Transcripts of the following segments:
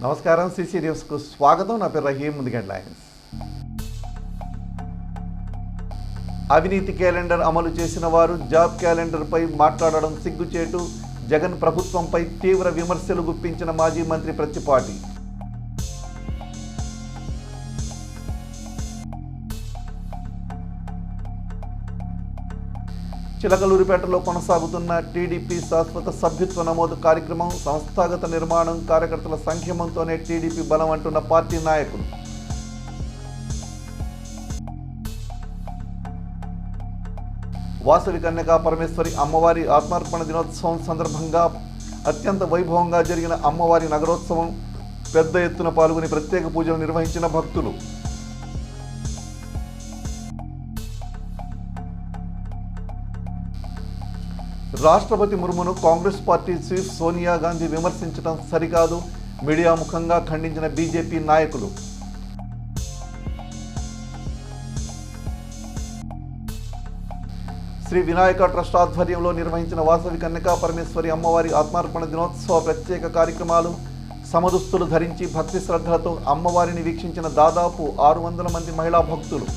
నమస్కారం సిసి న్యూస్కు స్వాగతం. నా పేరు రహీం. ముందుగా హెడ్లైన్స్. అవినీతి క్యాలెండర్ అమలు చేసిన వారు జాబ్ క్యాలెండర్పై మాట్లాడడం సిగ్గుచేటు. జగన్ ప్రభుత్వంపై తీవ్ర విమర్శలు గుప్పించిన మాజీ మంత్రి ప్రత్తిపాటి. చిలకలూరిపేటలో కొనసాగుతున్న టీడీపీ శాశ్వత సభ్యత్వ నమోదు కార్యక్రమం, సంస్థాగత నిర్మాణం, కార్యకర్తల సంక్షేమంతోనే టీడీపీ బలం అంటున్న పార్టీ నాయకులు. వాసవి కన్యకా పరమేశ్వరి అమ్మవారి ఆత్మార్పణ దినోత్సవం సందర్భంగా అత్యంత వైభవంగా జరిగిన అమ్మవారి నగరోత్సవం, పెద్ద ఎత్తున పాల్గొని ప్రత్యేక పూజలు నిర్వహించిన భక్తులు. రాష్ట్రపతి ముర్మును కాంగ్రెస్ పార్టీ చీఫ్ సోనియా గాంధీ విమర్శించడం సరికాదు, మీడియా ముఖంగా ఖండించిన బీజేపీ నాయకులు. శ్రీ వినాయక ట్రస్ట్ ఆధ్వర్యంలో నిర్వహించిన వాసవి కన్యకా పరమేశ్వరి అమ్మవారి ఆత్మార్పణ దినోత్సవ ప్రత్యేక కార్యక్రమాలు, సమదుస్తులు ధరించి భక్తి శ్రద్ధలతో అమ్మవారిని వీక్షించిన దాదాపు 600 మంది మహిళా భక్తులు.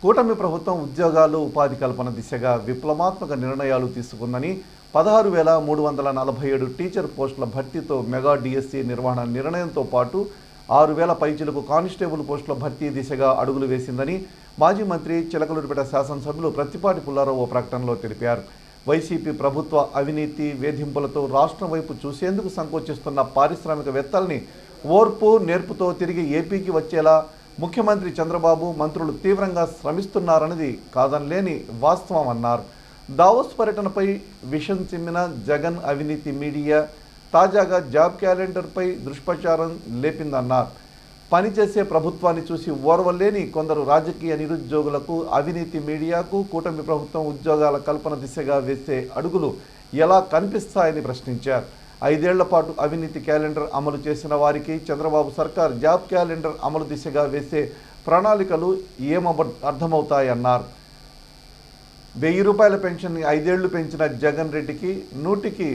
కూటమి ప్రభుత్వం ఉద్యోగాలు, ఉపాధి కల్పన దిశగా విప్లవాత్మక నిర్ణయాలు తీసుకుందని 16,347 టీచర్ పోస్టుల భర్తీతో మెగా డిఎస్సి నిర్వహణ నిర్ణయంతో పాటు 6,000 పైచిలకు కానిస్టేబుల్ పోస్టుల భర్తీ దిశగా అడుగులు వేసిందని మాజీ మంత్రి చిలకలూరిపేట శాసనసభ్యులు ప్రత్తిపాటి పుల్లారావు ఓ ప్రకటనలో తెలిపారు. వైసీపీ ప్రభుత్వ అవినీతి వేధింపులతో రాష్ట్రం వైపు చూసేందుకు సంకోచిస్తున్న పారిశ్రామికవేత్తల్ని ఓర్పు నేర్పుతో తిరిగి ఏపీకి వచ్చేలా ముఖ్యమంత్రి చంద్రబాబు, మంత్రులు తీవ్రంగా శ్రమిస్తున్నారన్నది కాదనలేని వాస్తవం అన్నారు. దావోస్ పర్యటనపై విషం చిమ్మిన జగన్ అవినీతి మీడియా తాజాగా జాబ్ క్యాలెండర్పై దుష్ప్రచారం లేపిందన్నారు. పనిచేసే ప్రభుత్వాన్ని చూసి ఓర్వలేని కొందరు రాజకీయ నిరుద్యోగులకు, అవినీతి మీడియాకు కూటమి ప్రభుత్వం ఉద్యోగాల కల్పన దిశగా వేసే అడుగులు ఎలా కనిపిస్తాయని ప్రశ్నించారు. 5 ఏళ్ల పాటు అవినీతి క్యాలెండర్ అమలు చేసిన వారికి చంద్రబాబు సర్కార్ జాబ్ క్యాలెండర్ అమలు దిశగా వేసే ప్రణాళికలు అర్థమవుతాయన్నారు. 1000 రూపాయల పెన్షన్ని 5 ఏళ్లు పెంచిన జగన్ రెడ్డికి 100కి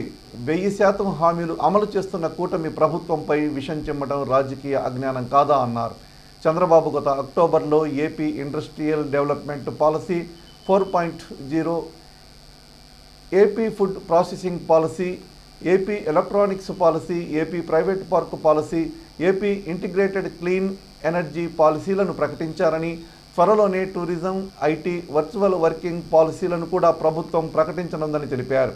1000% హామీలు అమలు చేస్తున్న కూటమి ప్రభుత్వంపై విషం చిమ్మడం రాజకీయ అజ్ఞానం కాదా అన్నారు. చంద్రబాబు గత అక్టోబర్లో AP industrial development policy 4.0, AP food processing policy, AP electronics policy, AP private park policy, AP integrated clean energy పాలసీలను ప్రకటించారని, త్వరలోనే టూరిజం, ఐటీ, వర్చువల్ వర్కింగ్ పాలసీలను కూడా ప్రభుత్వం ప్రకటించనుందని తెలిపారు.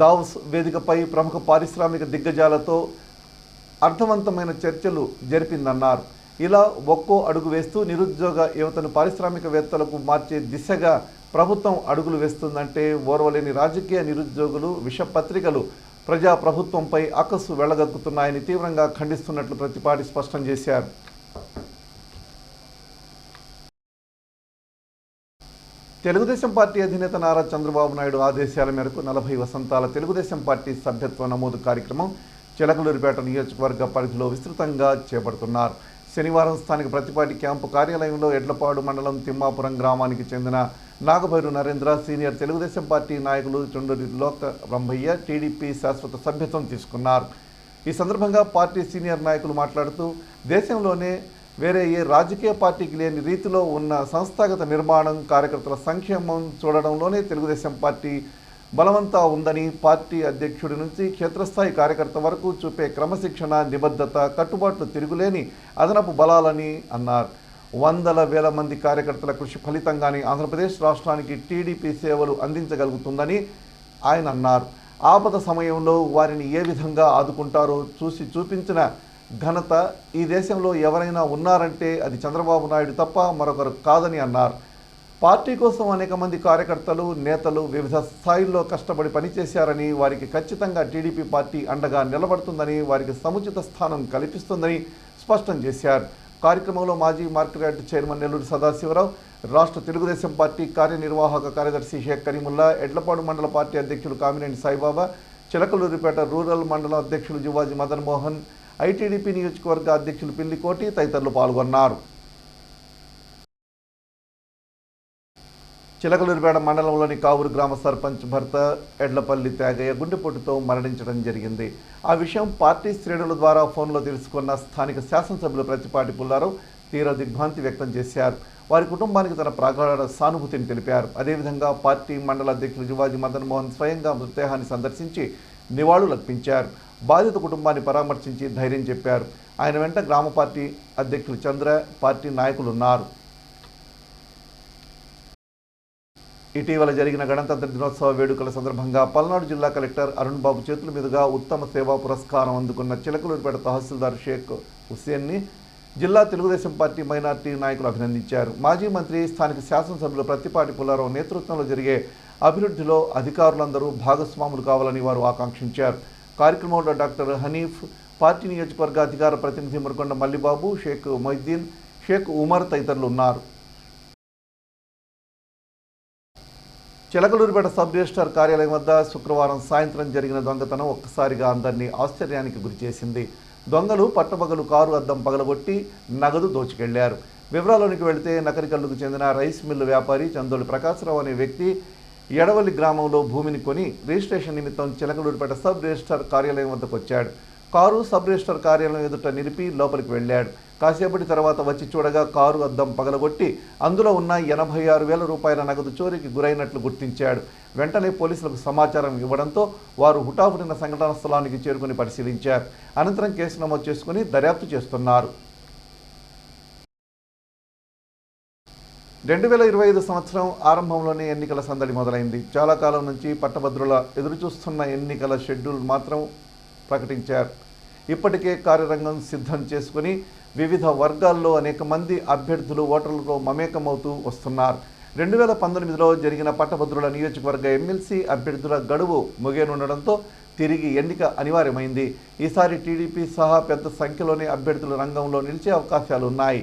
దావోస్ వేదికపై ప్రముఖ పారిశ్రామిక దిగ్గజాలతో అర్థవంతమైన చర్చలు జరిపిందన్నారు. ఇలా ఒక్కో అడుగు వేస్తూ నిరుద్యోగ యువతను పారిశ్రామికవేత్తలకు మార్చే దిశగా ప్రభుత్వం అడుగులు వేస్తుందంటే ఓర్వలేని రాజకీయ నిరుద్యోగులు విషపత్రికలు ప్రజాప్రభుత్వంపై అక్కసు వెళ్లగక్కుతున్నాయని తీవ్రంగా ఖండిస్తున్నట్లు ప్రత్తిపాటి స్పష్టం చేశారు. తెలుగుదేశం పార్టీ అధినేత నారా చంద్రబాబు నాయుడు ఆదేశాల మేరకు 40 వసంతాల తెలుగుదేశం పార్టీ సభ్యత్వ నమోదు కార్యక్రమం చిలకలూరిపేట నియోజకవర్గ పరిధిలో విస్తృతంగా చేపడుతున్నారు. శనివారం స్థానిక ప్రత్తిపాటి క్యాంపు కార్యాలయంలో ఎడ్లపాడు మండలం తిమ్మాపురం గ్రామానికి చెందిన నాగభైరు నరేంద్ర, సీనియర్ తెలుగుదేశం పార్టీ నాయకులు చుండూరి లోక బ్రహ్మయ్య టీడీపీ శాశ్వత సభ్యత్వం తీసుకున్నారు. ఈ సందర్భంగా పార్టీ సీనియర్ నాయకులు మాట్లాడుతూ దేశంలోనే వేరే ఏ రాజకీయ పార్టీకి లేని రీతిలో ఉన్న సంస్థాగత నిర్మాణం, కార్యకర్తల సంక్షేమం చూడడంలోనే తెలుగుదేశం పార్టీ బలవంతా ఉందని, పార్టీ అధ్యక్షుడి నుంచి క్షేత్రస్థాయి కార్యకర్త వరకు చూపే క్రమశిక్షణ, నిబద్ధత, కట్టుబాట్లు తిరుగులేని అదనపు బలాలని అన్నారు. వందల వేల మంది కార్యకర్తల కృషి ఫలితంగానే ఆంధ్రప్రదేశ్ రాష్ట్రానికి టీడీపీ సేవలు అందించగలుగుతుందని ఆయన అన్నారు. ఆపద సమయంలో వారిని ఏ విధంగా ఆదుకుంటారో చూపించిన ఘనత ఈ దేశంలో ఎవరైనా ఉన్నారంటే అది చంద్రబాబు నాయుడు తప్ప మరొకరు కాదని అన్నారు. పార్టీ కోసం అనేక మంది కార్యకర్తలు, నేతలు వివిధ స్థాయిల్లో కష్టపడి పనిచేశారని, వారికి ఖచ్చితంగా టీడీపీ పార్టీ అండగా నిలబడుతుందని, వారికి సముచిత స్థానం కల్పిస్తుందని స్పష్టం చేశారు. కార్యక్రమంలో మాజీ మార్కెట్ చైర్మన్ నెల్లూరు సదాశివరావు, రాష్ట్ర తెలుగుదేశం పార్టీ కార్యనిర్వాహక కార్యదర్శి షేక్ కరీముల్లా, ఎడ్లపాడు మండల పార్టీ అధ్యక్షులు కామినేని సాయిబాబా, చిలకలూరిపేట రూరల్ మండల అధ్యక్షులు జువాజీ మదన్ మోహన్, ఐటీడీపీ నియోజకవర్గ అధ్యక్షులు పిల్లికోటి తదితరులు పాల్గొన్నారు. చిలకలూరిపేట మండలంలోని కావూరు గ్రామ సర్పంచ్ భర్త ఎడ్లపల్లి త్యాగయ్య గుండెపోటుతో మరణించడం జరిగింది. ఆ విషయం పార్టీ శ్రేణుల ద్వారా ఫోన్లో తెలుసుకున్న స్థానిక శాసనసభ్యులు ప్రత్తిపాటి పుల్లారావు తీవ్ర దిగ్భ్రాంతి వ్యక్తం చేశారు. వారి కుటుంబానికి తన ప్రగాఢ సానుభూతిని తెలిపారు. అదేవిధంగా పార్టీ మండల అధ్యక్షులు జువాజీ మదన్ మోహన్ స్వయంగా మృతదేహాన్ని సందర్శించి నివాళులర్పించారు. బాధిత కుటుంబాన్ని పరామర్శించి ధైర్యం చెప్పారు. ఆయన వెంట గ్రామ పార్టీ అధ్యక్షులు చంద్ర, పార్టీ నాయకులు ఉన్నారు. ఇటీవల జరిగిన గణతంత్ర దినోత్సవ వేడుకల సందర్భంగా పల్నాడు జిల్లా కలెక్టర్ అరుణ్ బాబు చేతుల మీదుగా ఉత్తమ సేవా పురస్కారం అందుకున్న చిలకలూరిపేట తహసీల్దార్ షేక్ హుస్సేన్ని జిల్లా తెలుగుదేశం పార్టీ మైనార్టీ నాయకులు అభినందించారు. మాజీ మంత్రి, స్థానిక శాసనసభ్యులు ప్రత్తిపాటి పుల్లారావు నేతృత్వంలో జరిగే అభివృద్ధిలో అధికారులందరూ భాగస్వాములు కావాలని వారు ఆకాంక్షించారు. కార్యక్రమంలో డాక్టర్ హనీఫ్, పార్టీ నియోజకవర్గ అధికార ప్రతినిధి మురకొండ మల్లిబాబు, షేక్ మొయిద్దీన్, షేక్ ఉమర్ తదితరులు ఉన్నారు. చిలకలూరిపేట సబ్ రిజిస్ట్రార్ కార్యాలయం వద్ద శుక్రవారం సాయంత్రం జరిగిన దొంగతనం ఒక్కసారిగా అందరినీ ఆశ్చర్యానికి గురిచేసింది. దొంగలు పట్టపగలు కారు అద్దం పగలగొట్టి నగదు దోచుకెళ్లారు. వివరాల్లోనికి వెళితే నకరికల్లుకు చెందిన రైస్ మిల్లు వ్యాపారి చందోలి ప్రకాశరావు అనే వ్యక్తి ఎడవల్లి గ్రామంలో భూమిని కొని రిజిస్ట్రేషన్ నిమిత్తం చిలకలూరిపేట సబ్ రిజిస్ట్రార్ కార్యాలయం వద్దకు వచ్చాడు. కారు సబ్ రిజిస్ట్రార్ కార్యాలయం ఎదుట నిలిపి లోపలికి వెళ్ళాడు. కాసేపటి తర్వాత వచ్చి చూడగా కారు అద్దం పగలగొట్టి అందులో ఉన్న 86,000 రూపాయల నగదు చోరీకి గురైనట్లు గుర్తించాడు. వెంటనే పోలీసులకు సమాచారం ఇవ్వడంతో వారు హుటాహుటిన సంఘటనా స్థలానికి చేరుకుని పరిశీలించారు. అనంతరం కేసు నమోదు చేసుకుని దర్యాప్తు చేస్తున్నారు. 2025 సంవత్సరం ఆరంభంలోనే ఎన్నికల సందడి మొదలైంది. చాలా కాలం నుంచి పట్టభద్రుల ఎదురుచూస్తున్న ఎన్నికల షెడ్యూల్ మాత్రం ప్రకటించారు. ఇప్పటికే కార్యరంగం సిద్ధం చేసుకుని వివిధ వర్గాల్లో అనేక మంది అభ్యర్థులు ఓటర్లతో మమేకమవుతూ వస్తున్నారు. 2019లో జరిగిన పట్టభద్రుల నియోజకవర్గ ఎమ్మెల్సీ అభ్యర్థుల గడువు ముగియనుండడంతో తిరిగి ఎన్నిక అనివార్యమైంది. ఈసారి టీడీపీ సహా పెద్ద సంఖ్యలోని అభ్యర్థుల రంగంలో నిలిచే అవకాశాలు ఉన్నాయి.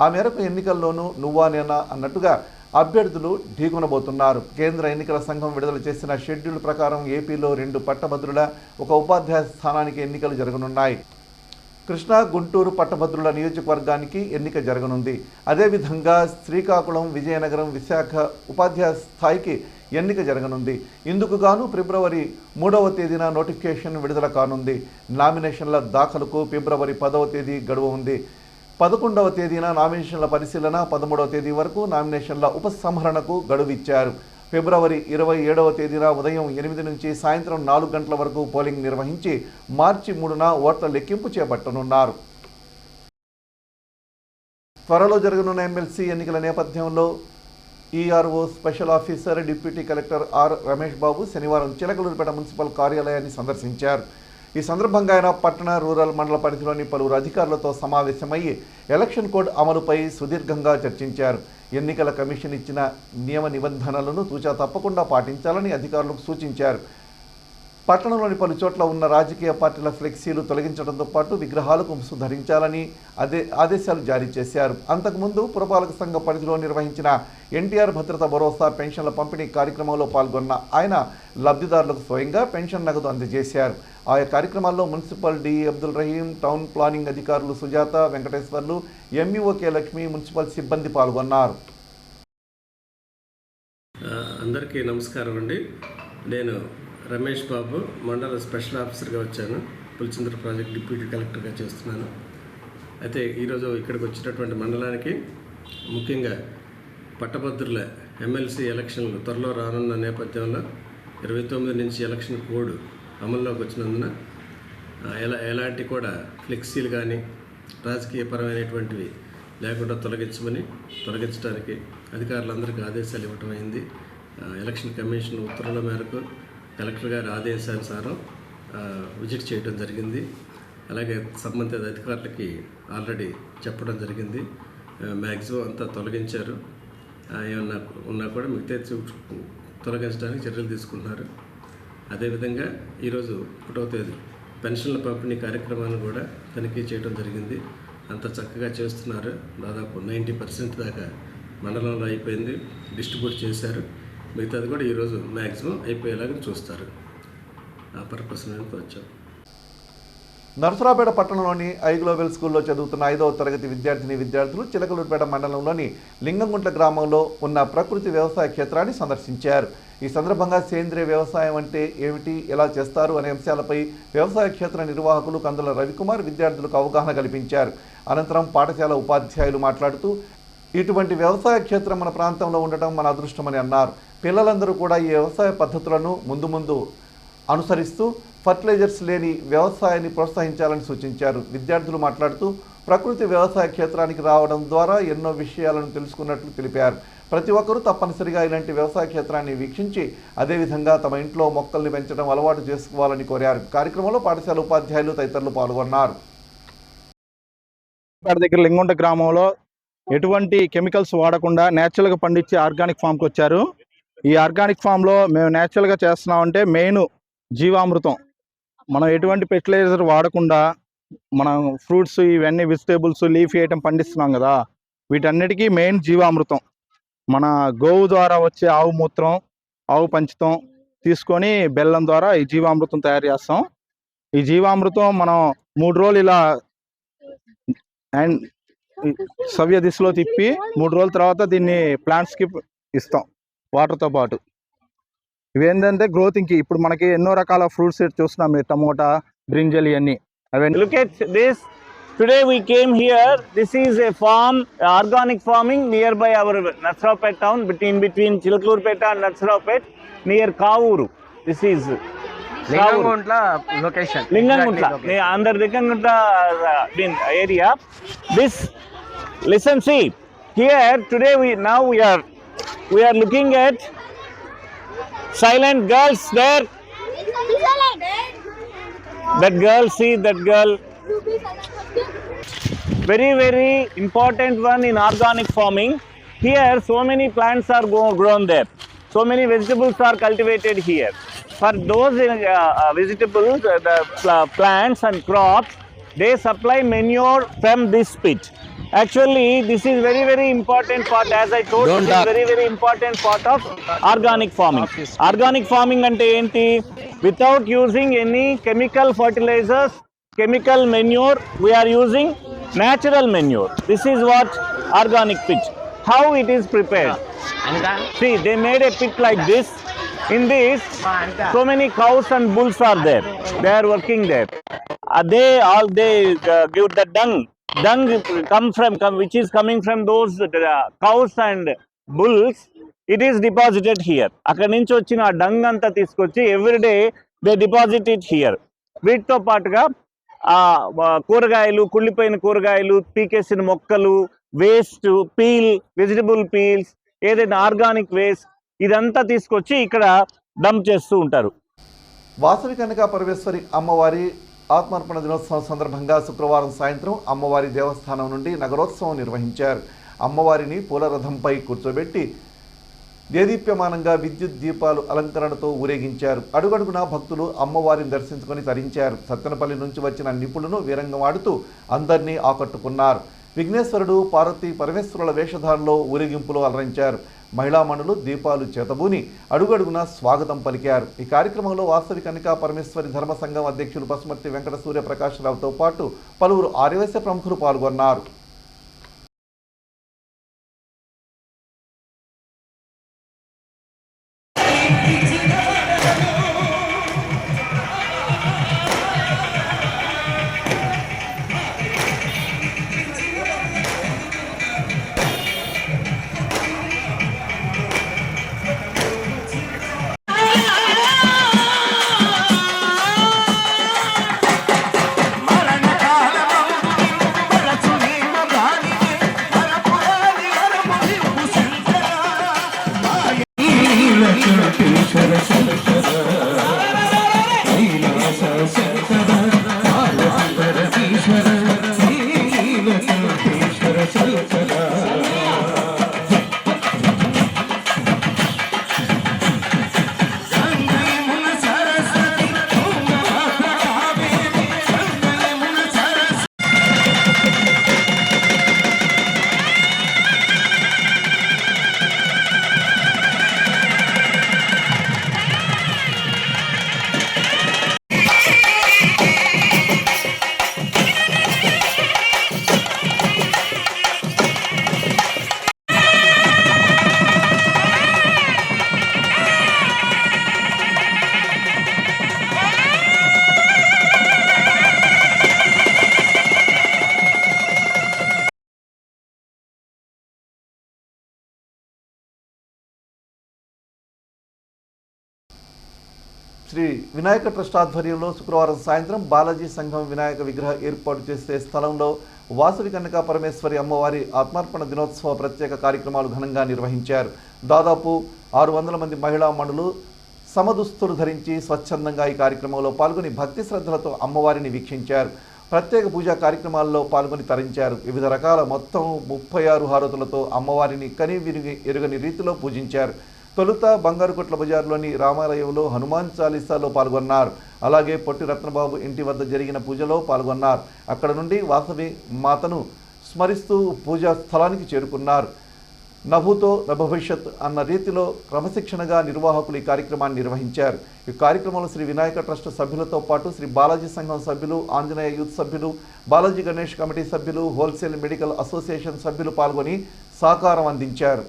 ఆ మేరకు ఎన్నికల్లోనూ నువ్వా నేనా అన్నట్టుగా అభ్యర్థులు ఢీకొనబోతున్నారు. కేంద్ర ఎన్నికల సంఘం విడుదల చేసిన షెడ్యూల్ ప్రకారం ఏపీలో 2 పట్టభద్రుల, 1 ఉపాధ్యాయ స్థానానికి ఎన్నికలు జరగనున్నాయి. కృష్ణా, గుంటూరు పట్టభద్రుల నియోజకవర్గానికి ఎన్నిక జరగనుంది. అదేవిధంగా శ్రీకాకుళం, విజయనగరం, విశాఖ ఉపాధ్యాయ స్థాయికి ఎన్నిక జరగనుంది. ఇందుకు గాను ఫిబ్రవరి 3వ తేదీన నోటిఫికేషన్ విడుదల కానుంది. నామినేషన్ల దాఖలుకు ఫిబ్రవరి 10వ తేదీ గడువు ఉంది. 11వ తేదీన నామినేషన్ల పరిశీలన, 13వ తేదీ వరకు నామినేషన్ల ఉపసంహరణకు గడువు ఇచ్చారు. ఫిబ్రవరి 27వ తేదీన ఉదయం 8 నుంచి సాయంత్రం 4 గంటల వరకు పోలింగ్ నిర్వహించి మార్చి 3న ఓట్ల లెక్కింపు చేపట్టనున్నారు. త్వరలో జరగనున్న ఎమ్మెల్సీ ఎన్నికల నేపథ్యంలో ERO special officer deputy collector R Ramesh Babu శనివారం చిలకలూరిపేట మున్సిపల్ కార్యాలయాన్ని సందర్శించారు. ఈ సందర్భంగా ఆయన పట్టణ, రూరల్ మండల పరిధిలోని పలువురు అధికారులతో సమావేశమయ్యి ఎలక్షన్ కోడ్ అమలుపై సుదీర్ఘంగా చర్చించారు. ఎన్నికల కమిషన్ ఇచ్చిన నియమ నిబంధనలను తూచా తప్పకుండా పాటించాలని అధికారులకు సూచించారు. పట్టణంలోని పలు చోట్ల ఉన్న రాజకీయ పార్టీల ఫ్లెక్సీలు తొలగించడంతో పాటు విగ్రహాలకు ముసుగు ధరించాలని ఆదేశాలు జారీ చేశారు. అంతకుముందు పురపాలక సంఘ పరిధిలో నిర్వహించిన ఎన్టీఆర్ భద్రత భరోసా పెన్షన్ల పంపిణీ కార్యక్రమంలో పాల్గొన్న ఆయన లబ్ధిదారులకు స్వయంగా పెన్షన్ నగదు అందజేశారు. ఆయా కార్యక్రమాల్లో municipal DE Abdul Rahim, town planning అధికారులు సుజాత, వెంకటేశ్వర్లు, ఎంఈఓకే లక్ష్మి, మున్సిపల్ సిబ్బంది పాల్గొన్నారు. అందరికీ నమస్కారం అండి. నేను రమేష్ బాబు, మండల స్పెషల్ ఆఫీసర్గా వచ్చాను. పులిచింతల ప్రాజెక్ట్ డిప్యూటీ కలెక్టర్గా చేస్తున్నాను. అయితే ఈరోజు ఇక్కడికి వచ్చినటువంటి మండలానికి ముఖ్యంగా పట్టభద్రుల ఎమ్మెల్సీ ఎలక్షన్లు త్వరలో రానున్న నేపథ్యంలో 29 నుంచి ఎలక్షన్ కోడ్ అమల్లోకి వచ్చినందున ఎలాంటి కూడా ఫ్లెక్సీలు కానీ రాజకీయపరమైనటువంటివి లేకుండా తొలగించడానికి అధికారులందరికీ ఆదేశాలు ఇవ్వటం అయింది. ఎలక్షన్ కమిషన్ ఉత్తర్వుల మేరకు కలెక్టర్ గారి ఆదేశానుసారం విజిట్ చేయడం జరిగింది. అలాగే సంబంధిత అధికారులకి ఆల్రెడీ చెప్పడం జరిగింది. మ్యాక్సిమం అంతా తొలగించారు. ఏమన్నా ఉన్నా కూడా మిగతా తొలగించడానికి చర్యలు తీసుకుంటున్నారు. అదేవిధంగా ఈరోజు 1వ తేదీ పెన్షన్ల పంపిణీ కార్యక్రమాన్ని కూడా తనిఖీ చేయడం జరిగింది. అంత చక్కగా చేస్తున్నారు. దాదాపు 90% దాకా మండలంలో అయిపోయింది, డిస్ట్రిబ్యూట్ చేశారు. మిగతాది కూడా ఈరోజు మ్యాక్సిమం అయిపోయేలాగా చూస్తారు. ఆ పర్పస్ మీద వచ్చాం. నరసరావుపేట పట్టణంలోని ఐ గ్లోబల్ స్కూల్లో చదువుతున్న 5వ తరగతి విద్యార్థులు చిలకలూరుపేట మండలంలోని లింగంగుంట్ల గ్రామంలో ఉన్న ప్రకృతి వ్యవసాయ క్షేత్రాన్ని సందర్శించారు. ఈ సందర్భంగా సేంద్రియ వ్యవసాయం అంటే ఏమిటి, ఎలా చేస్తారు అనే అంశాలపై వ్యవసాయ క్షేత్ర నిర్వాహకులు కందుల రవికుమార్ విద్యార్థులకు అవగాహన కల్పించారు. అనంతరం పాఠశాల ఉపాధ్యాయులు మాట్లాడుతూ ఇటువంటి వ్యవసాయ క్షేత్రం మన ప్రాంతంలో ఉండటం మన అదృష్టమని అన్నారు. పిల్లలందరూ కూడా ఈ వ్యవసాయ పద్ధతులను ముందు అనుసరిస్తూ ఫర్టిలైజర్స్ లేని వ్యవసాయాన్ని ప్రోత్సహించాలని సూచించారు. విద్యార్థులు మాట్లాడుతూ ప్రకృతి వ్యవసాయ క్షేత్రానికి రావడం ద్వారా ఎన్నో విషయాలను తెలుసుకున్నట్లు తెలిపారు. ప్రతి ఒక్కరూ తప్పనిసరిగా ఇలాంటి వ్యవసాయ క్షేత్రాన్ని వీక్షించి అదేవిధంగా తమ ఇంట్లో మొక్కల్ని పెంచడం అలవాటు చేసుకోవాలని కోరారు. కార్యక్రమంలో పాఠశాల ఉపాధ్యాయులు తదితరులు పాల్గొన్నారు. దగ్గర లింగొండ గ్రామంలో ఎటువంటి కెమికల్స్ వాడకుండా న్యాచురల్గా పండించే ఆర్గానిక్ ఫామ్కి వచ్చారు. ఈ ఆర్గానిక్ ఫామ్లో మేము న్యాచురల్గా చేస్తున్నామంటే మెయిన్ జీవామృతం. మనం ఎటువంటి ఫెర్టిలైజర్ వాడకుండా మనం ఫ్రూట్స్ ఇవన్నీ వెజిటేబుల్స్ లీఫీ ఐటమ్ పండిస్తున్నాం కదా, వీటన్నిటికీ మెయిన్ జీవామృతం. మన గోవు ద్వారా వచ్చే ఆవు మూత్రం, ఆవు పంచతం తీసుకొని బెల్లం ద్వారా ఈ జీవామృతం తయారు చేస్తాం. ఈ జీవామృతం మనం 3 రోజులు ఇలా అండ్ సవ్య దిశలో తిప్పి 3 రోజుల తర్వాత దీన్ని ప్లాంట్స్కి ఇస్తాం వాటర్తో పాటు. ఇవేంటంటే గ్రోతింగ్కి ఇప్పుడు మనకి ఎన్నో రకాల ఫ్రూట్స్ చూస్తున్నాం, టమోటా, బ్రింజల్ ఇవన్నీ అవన్నీ. Look at this. Today we came here. This is a farm, organic farming nearby our Narsaraupet town, between Chilakalurpeta and Narsaraupet, near Kavuru. This is Linganguntla location. Linganguntla, under Linganguntla area. This, listen, see here. Today we are looking at silent girls there. That girl, see that girl. Very important one in organic farming. Here so many plants are grown there. So many vegetables are cultivated here. For those vegetables, the plants and crops, they supply manure from this pit. Actually, this is very important part. As I told you, this is very important part of organic farming. Organic farming ante enti? Without using any chemical fertilizers, chemical manure, we are using natural manure. This is what organic pit. How it is prepared? See, they made a pit like this. In this, so many cows and bulls are there. They are working there. They give the dung which is coming from those cows and bulls. It is deposited here. అక్కడి నుంచి వచ్చిన ఆ dung అంతా తీసుకొచ్చి everyday they deposit it here. వీటితో పాటుగా కూరగాయలు, కుళ్ళిపోయిన కూరగాయలు, పీకేసిన మొక్కలు, వేస్ట్, వెజిటబుల్ పీల్స్, ఏదైనా ఆర్గానిక్ వేస్ట్, ఇదంతా తీసుకొచ్చి ఇక్కడ డంప్ చేస్తూ ఉంటారు. వాసవి కన్యకా పరమేశ్వరి అమ్మవారి ఆత్మార్పణ దినోత్సవం సందర్భంగా శుక్రవారం సాయంత్రం అమ్మవారి దేవస్థానం నుండి నగరోత్సవం నిర్వహించారు. అమ్మవారిని పూలరథంపై కూర్చోబెట్టి దేదీప్యమానంగా విద్యుత్ దీపాలు అలంకరణతో ఊరేగించారు. అడుగడుగునా భక్తులు అమ్మవారిని దర్శించుకొని తరించారు. సత్తెనపల్లి నుంచి వచ్చిన నిపుణులను వీరంగమాడుతూ అందరినీ ఆకట్టుకున్నారు. విఘ్నేశ్వరుడు, పార్వతీ పరమేశ్వరుల వేషధారణలో ఊరేగింపులో అలరించారు. మహిళామణులు దీపాలు చేతబూని అడుగడుగునా స్వాగతం పలికారు. ఈ కార్యక్రమంలో వాసవి కన్యకా పరమేశ్వరి ధర్మ సంఘం అధ్యక్షులు పసుమర్తి వెంకట సూర్య ప్రకాశ్రావుతో పాటు పలువురు ఆర్యవైశ్య ప్రముఖులు పాల్గొన్నారు. శ్రీ వినాయక ట్రస్ట్ ఆధ్వర్యంలో శుక్రవారం సాయంత్రం బాలాజీ సంఘం వినాయక విగ్రహ ఏర్పాటు చేసే స్థలంలో వాసవి కన్యకా పరమేశ్వరి అమ్మవారి ఆత్మార్పణ దినోత్సవ ప్రత్యేక కార్యక్రమాలు ఘనంగా నిర్వహించారు. దాదాపు 600 మంది మహిళా మణులు సమదుస్తులు ధరించి స్వచ్ఛందంగా ఈ కార్యక్రమంలో పాల్గొని భక్తి శ్రద్ధలతో అమ్మవారిని వీక్షించారు. ప్రత్యేక పూజా కార్యక్రమాల్లో పాల్గొని తరించారు. వివిధ రకాల మొత్తం 36 హారతులతో అమ్మవారిని కని విరిగి ఎరుగని రీతిలో పూజించారు. తొలుత బంగారుకొట్ల బజార్లోని రామాలయంలో హనుమాన్ చాలీసాలో పాల్గొన్నారు. అలాగే పొట్టి రత్నబాబు ఇంటి వద్ద జరిగిన పూజలో పాల్గొన్నారు. అక్కడ నుండి వాసవి మాతను స్మరిస్తూ పూజా స్థలానికి చేరుకున్నారు. నభూతో నభవిష్యత్ అన్న రీతిలో క్రమశిక్షణగా నిర్వాహకులు ఈ కార్యక్రమాన్ని నిర్వహించారు. ఈ కార్యక్రమంలో శ్రీ వినాయక ట్రస్ట్ సభ్యులతో పాటు శ్రీ బాలాజీ సంఘం సభ్యులు, ఆంజనేయ యూత్ సభ్యులు, బాలాజీ గణేష్ కమిటీ సభ్యులు, హోల్సేల్ మెడికల్ అసోసియేషన్ సభ్యులు పాల్గొని సహకారం అందించారు.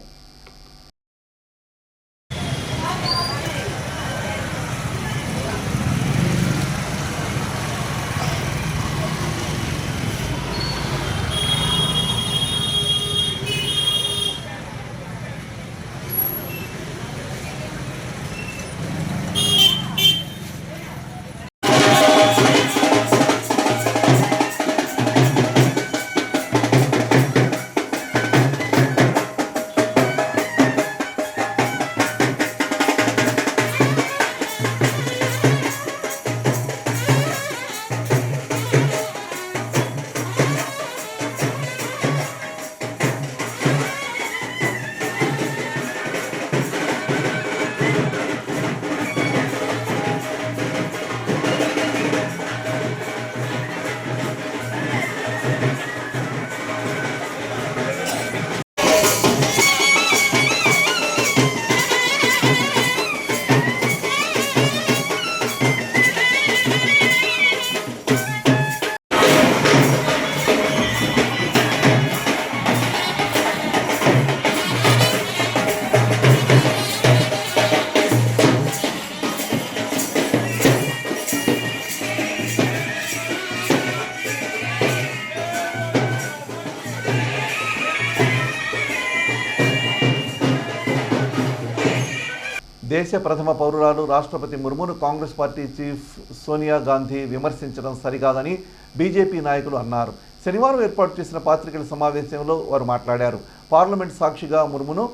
దేశ ప్రథమ పౌరురాలు రాష్ట్రపతి ముర్మును కాంగ్రెస్ పార్టీ చీఫ్ సోనియా గాంధీ విమర్శించడం సరికాదని బీజేపీ నాయకులు అన్నారు. శనివారం ఏర్పాటు చేసిన పాత్రికేయుల సమావేశంలో వారు మాట్లాడారు. పార్లమెంట్ సాక్షిగా ముర్మును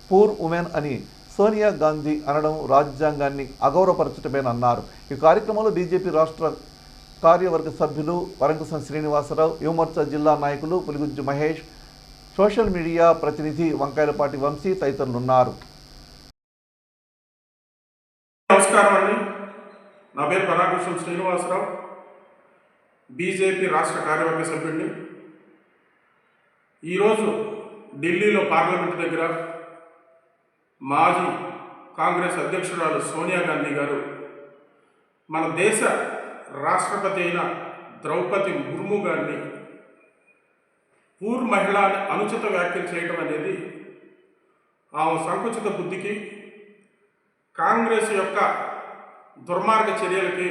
పూర్ ఉమెన్ అని సోనియా గాంధీ అనడం రాజ్యాంగాన్ని అగౌరవపరచటమేనన్నారు. ఈ కార్యక్రమంలో బీజేపీ రాష్ట్ర కార్యవర్గ సభ్యులు వరంకుశం శ్రీనివాసరావు, యువమోర్చా జిల్లా నాయకులు పులిగుజ్జు మహేష్, సోషల్ మీడియా ప్రతినిధి వంకాయలపాటి వంశీ తదితరులున్నారు. నమస్కారం అండి. నా పేరు వరంకుశం శ్రీనివాసరావు, బీజేపీ రాష్ట్ర కార్యవర్గ సభ్యుడిని. ఈరోజు ఢిల్లీలో పార్లమెంట్ దగ్గర మాజీ కాంగ్రెస్ అధ్యక్షురాలు సోనియా గాంధీ గారు మన దేశ రాష్ట్రపతి అయిన ద్రౌపది ముర్ము గారిని పూర్ మహిళా అనుచిత వ్యాఖ్యలు చేయడం అనేది ఆమె సంకుచిత బుద్ధికి, కాంగ్రెస్ యొక్క దుర్మార్గ చర్యలకి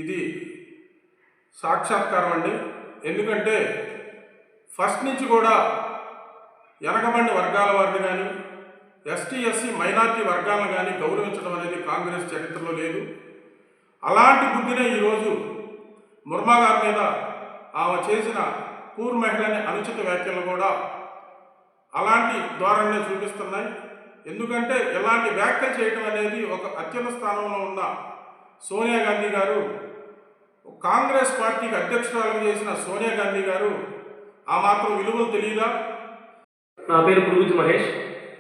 ఇది సాక్షాత్కారం అండి. ఎందుకంటే ఫస్ట్ నుంచి కూడా వెనకబడిన వర్గాల వారిని కానీ, ఎస్టీ ఎస్సీ మైనార్టీ వర్గాలను కానీ గౌరవించడం అనేది కాంగ్రెస్ చరిత్రలో లేదు. అలాంటి బుద్ధినే ఈరోజు ముర్మా గారి మీద ఆమె చేసిన పూర్ మహిళని అనుచిత వ్యాఖ్యలు కూడా అలాంటి ధోరణిని చూపిస్తున్నాయి. ఎందుకంటే ఇలాంటి వ్యాఖ్యలు చేయటం అనేది ఒక అత్యున్నత స్థానంలో ఉన్న సోనియా గాంధీ గారు, కాంగ్రెస్ పార్టీకి అధ్యక్షురాలు చేసిన సోనియా గాంధీ గారు ఆ మాత్రం విలువలు తెలియదా? నా పేరు పురుగుజ్జు మహేష్,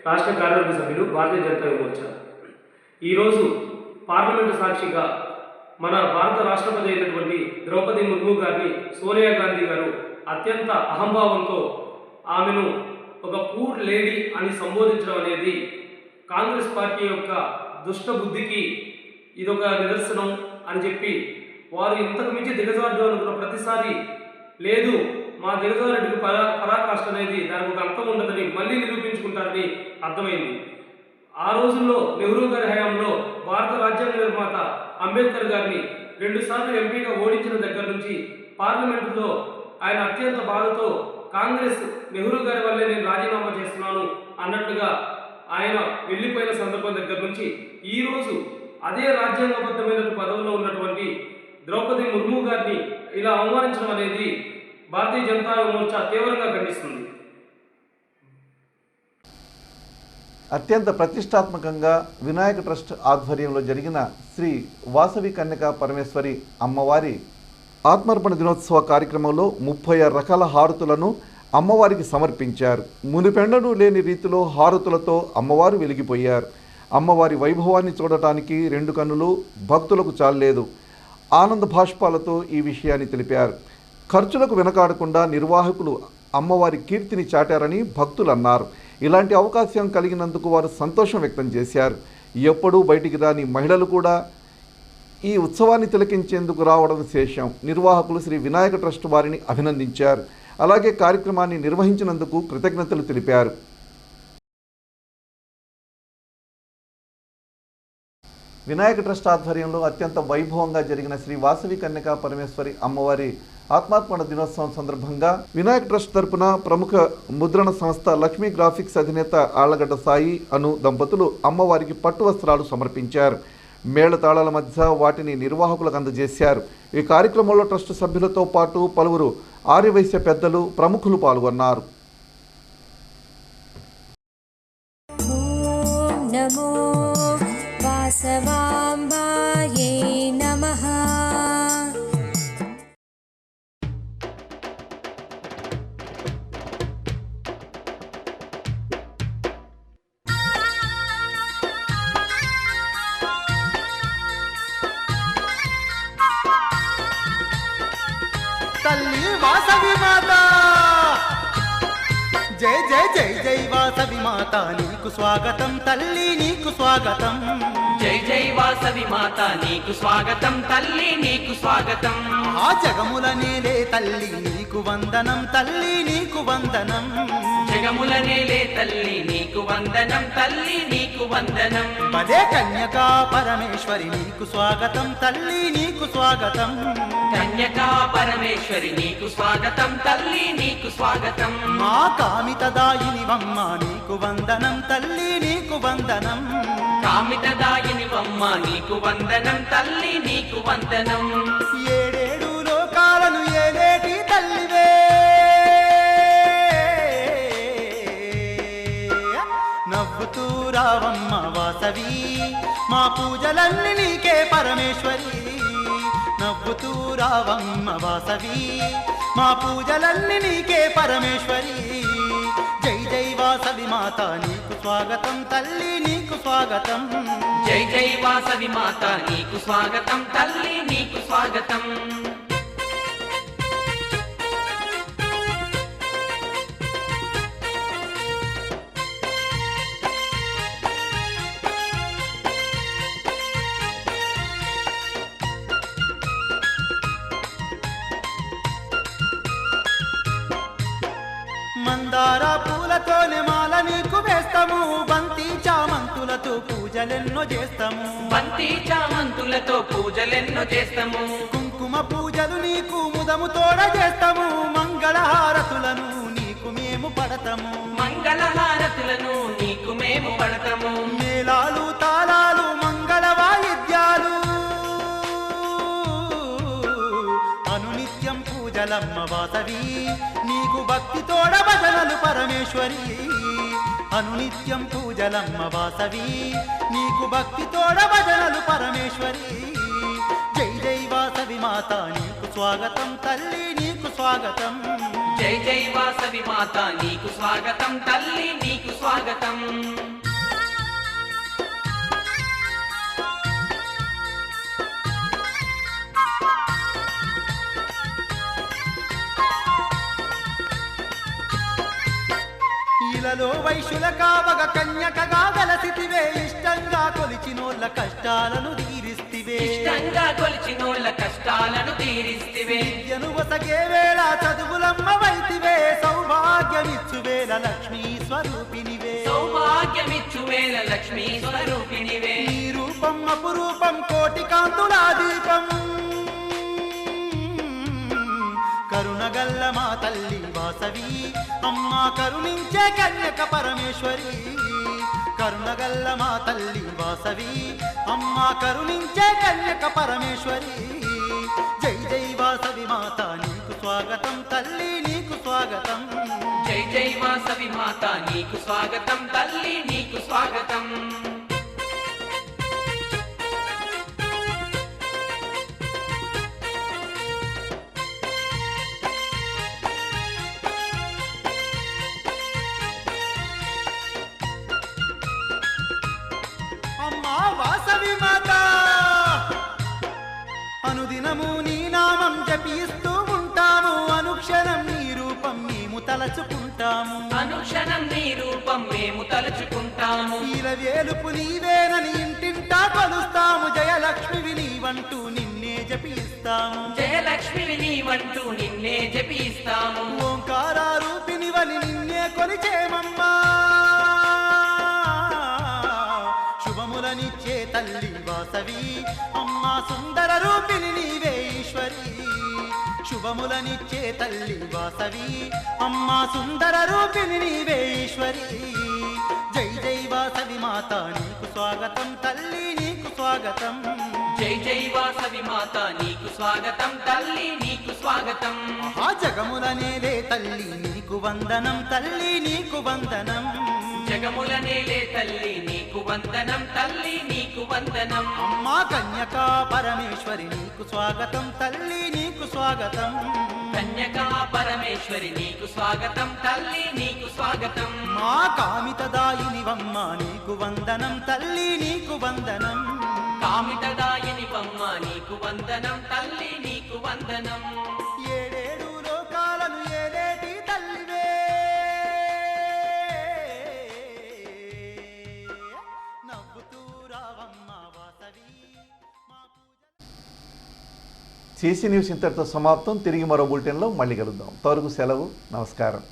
రాష్ట్ర కార్యవర్గ సభ్యులు, భారతీయ జనతా మోర్చా. ఈరోజు పార్లమెంటు సాక్షిగా మన భారత రాష్ట్రపతి అయినటువంటి ద్రౌపది ముర్ము గారిని సోనియా గాంధీ గారు అత్యంత అహంభావంతో ఆమెను ఒక పూర్ లేడీ అని సంబోధించడం అనేది కాంగ్రెస్ పార్టీ యొక్క దుష్ట బుద్ధికి ఇదొక నిదర్శనం అని చెప్పి వారు ఇంతకు మించి దిగజారుడు అనుకున్న ప్రతిసారి లేదు, మా దిగజారుడికి పరాకాష్ఠ అనేది దానికి ఒక అర్థం ఉండదని మళ్ళీ నిరూపించుకుంటారని అర్థమైంది. ఆ రోజుల్లో నెహ్రూ గారి హయాంలో భారత రాజ్యాంగ నిర్మాత అంబేద్కర్ గారిని 2 సార్లు ఎంపీగా ఓడించిన దగ్గర నుంచి పార్లమెంటులో ఆయన అత్యంత బాధతో కాంగ్రెస్ నెహ్రూ గారి వల్లే నేను రాజీనామా చేస్తున్నాను అన్నట్లుగా ఆయన వెళ్ళిపోయిన సందర్భం దగ్గర నుంచి ఈరోజు అదే రాజ్యాంగబద్ధమైన పదవిలో ఉన్నటువంటి ద్రౌపది ముర్ము గారిని ఇలా అవమానించడం అనేది భారతీయ జనతా మోర్చా తీవ్రంగా ఖండిస్తుంది. అత్యంత ప్రతిష్టాత్మకంగా వినాయక ట్రస్ట్ ఆధ్వర్యంలో జరిగిన శ్రీ వాసవి కన్యకా పరమేశ్వరి అమ్మవారి ఆత్మార్పణ దినోత్సవ కార్యక్రమంలో 36 రకాల హారతులను అమ్మవారికి సమర్పించారు. మునిపెండను లేని రీతిలో హారతులతో అమ్మవారు వెలిగిపోయారు. అమ్మవారి వైభవాన్ని చూడటానికి 2 కన్నులు భక్తులకు చాలలేదు. ఆనంద భాష్పాలతో ఈ విషయాన్ని తెలిపారు. ఖర్చులకు వెనకాడకుండా నిర్వాహకులు అమ్మవారి కీర్తిని చాటారని భక్తులు అన్నారు. ఇలాంటి అవకాశం కలిగినందుకు వారు సంతోషం వ్యక్తం చేశారు. ఎప్పుడూ బయటికి రాని మహిళలు కూడా ఈ ఉత్సవాన్ని తిలకించేందుకు రావడం విశేషం. నిర్వాహకులు శ్రీ వినాయక ట్రస్ట్ వారిని అభినందించారు. అలాగే కార్యక్రమాన్ని నిర్వహించినందుకు కృతజ్ఞతలు తెలిపారు. వినాయక ట్రస్ట్ ఆధ్వర్యంలో అత్యంత వైభవంగా జరిగిన శ్రీ వాసవి కన్యకా పరమేశ్వరి అమ్మవారి ఆత్మార్పణ దినోత్సవం సందర్భంగా వినాయక ట్రస్ట్ తరపున ప్రముఖ ముద్రణ సంస్థ లక్ష్మీ గ్రాఫిక్స్ అధినేత ఆళ్లగడ్డ సాయి అను దంపతులు అమ్మవారికి పట్టు వస్త్రాలు సమర్పించారు. మేళతాళాల మధ్య వాటిని నిర్వాహకులకు అందజేశారు. ఈ కార్యక్రమంలో ట్రస్ట్ సభ్యులతో పాటు పలువురు ఆర్యవైశ్య పెద్దలు ప్రముఖులు పాల్గొన్నారు. నమో వాసవాంబాయే నమః. తల్లి వాసవి మాత జై జై జై జై వాసవి మాత నీకు స్వాగతం తల్లి నీకు స్వాగతం. జై జై వాసవి మాత నీకు స్వాగతం తల్లి నీకు స్వాగతం. ఆ జగముల నేలే తల్లి నీకు వందనం తల్లి నీకు వందనం. జగముల నేలే తల్లి నీకు వందనం తల్లి నీకు వందనం. పదే కన్యకా పరమేశ్వరి నీకు స్వాగతం తల్లి నీకు స్వాగతం. కన్యకా పరమేశ్వరి నీకు స్వాగతం తల్లి నీకు స్వాగతం. మా కామితదాయిని వమ్మ నీకు వందనం తల్లి నీకు వందనం. కామితదాయిని వమ్మ నీకు వందనం తల్లి నీకు వందనం. ఏడేడు లోకాలను ఏలేటి తల్లివే నవ్వుతూ రావమ్మ వాసవి మా పూజలన్నీ నీకే పరమేశ్వరి. నవ్వుతూ రావమ్మ వాసవి మా పూజలన్నీ నీకే పరమేశ్వరి. జై జై వాసవి మాత నీకు స్వాగతం తల్లి నీకు స్వాగతం. జై జై వాసవి మాత నీకు స్వాగతం తల్లి నీకు స్వాగతం. మందార పూలతోనే మాల నీకు వేస్తాము. బంతి చామంతులతో పూజలెన్నో చేస్తాము. బంతి చామంతులతో పూజలెన్నో చేస్తాము. కుంకుమ పూజలు నీకు ముదము తోడ చేస్తాము. మంగళహారతులను నీకు మేము పడతాము. మంగళహారతులను నీకు మేము పడతాము. మేళాలు తాళాలు మంగళ వాయిద్యాలు అనునిత్యం పూజలమ్మ వాసవి నీకు భక్తి తోడ భజనలు పరమేశ్వరి. అనునిత్యం పూజలమ్మ వాసవి నీకు భక్తి తోడ భజనలు పరమేశ్వరి. జై జై వాసవి మాత నీకు స్వాగతం తల్లి నీకు స్వాగతం. జై జై వాసవి మాత నీకు స్వాగతం తల్లి నీకు స్వాగతం. ఇలలో వైశ్యుల కావగ కన్యకగా వెలసితివే. ఇష్టంగా కొలిచినోళ్ళ కష్టాలను తీరిస్తివే. ఇష్టంగా కొలిచినోళ్ళ కష్టాలను తీరిస్తివే. విద్యను వసగే వేళ చదువులమ్మ వైతివే. సౌభాగ్యమిచ్చు వేళ లక్ష్మీ స్వరూపినివే. సౌభాగ్యమిచ్చు వేళ లక్ష్మీ స్వరూపినివే. నీ రూపం అపురూపం కోటి కాంతులా దీపం. కరుణగల్ల మా తల్లి వాసవి అమ్మ కరుణించే కన్యక పరమేశ్వరి. కరుణగల్ల మా తల్లి వాసవి అమ్మ కరుణించే కన్యక పరమేశ్వరి జై జై వాసవి మాత నీకు స్వాగతం తల్లి నీకు స్వాగతం జై జై వాసవి మాత నీకు స్వాగతం తల్లి నీకు స్వాగతం అమ్మా వాసవి మాత అనుదినము నీ నామం జపిస్తూ ఉంటాము అనుక్షణం నీ రూపం మేము తలచుకుంటాము అనుక్షణం నీ రూపం మేము తలుచుకుంటాము వేలుపు నీవేనని ఇంటింటా కొలుస్తాము జయలక్ష్మివి నీవంటూ నిన్నే జపిస్తాము జయలక్ష్మివి నీవంటూ నిన్నే జపిస్తాము ఓంకార రూపినివని నిన్నే కొలిచేమమ్మా శుభములనిచ్చే తల్లి వాసవి అమ్మా సుందర రూపిణి నీవే ఈశ్వరి శుభములనిచ్చే తల్లి వాసవి అమ్మా సుందర రూపిణి నీవే ఈశ్వరి జై జై వాసవి మాత నీకు స్వాగతం తల్లి నీకు స్వాగతం జై జై వాసవి మాత నీకు స్వాగతం తల్లి నీకు స్వాగతం ఆ జగములనేలే తల్లి నీకు వందనం తల్లి నీకు వందనం జగములనేలే తల్లి నీకు వందనం తల్లి నీకు వందనం అమ్మా కన్యకా పరమేశ్వరి నీకు స్వాగతం తల్లి నీకు స్వాగతం కన్యకా పరమేశ్వరి నీకు స్వాగతం తల్లి నీకు స్వాగతం మా కామితదాయినివమ్మ నీకు వందనం తల్లి నీకు వందనం కామితదాయినివమ్మ నీకు వందనం తల్లి నీకు వందనం ఏడేడు లోకాలను ఏలేటి తల్లివే నవ్వుతూ రావమ్మ వాసవి CC న్యూస్ ఇంతటితో సమాప్తం. తిరిగి మరో బులెటిన్లో మళ్ళీ కలుద్దాం. అంతవరకు సెలవు. నమస్కారం.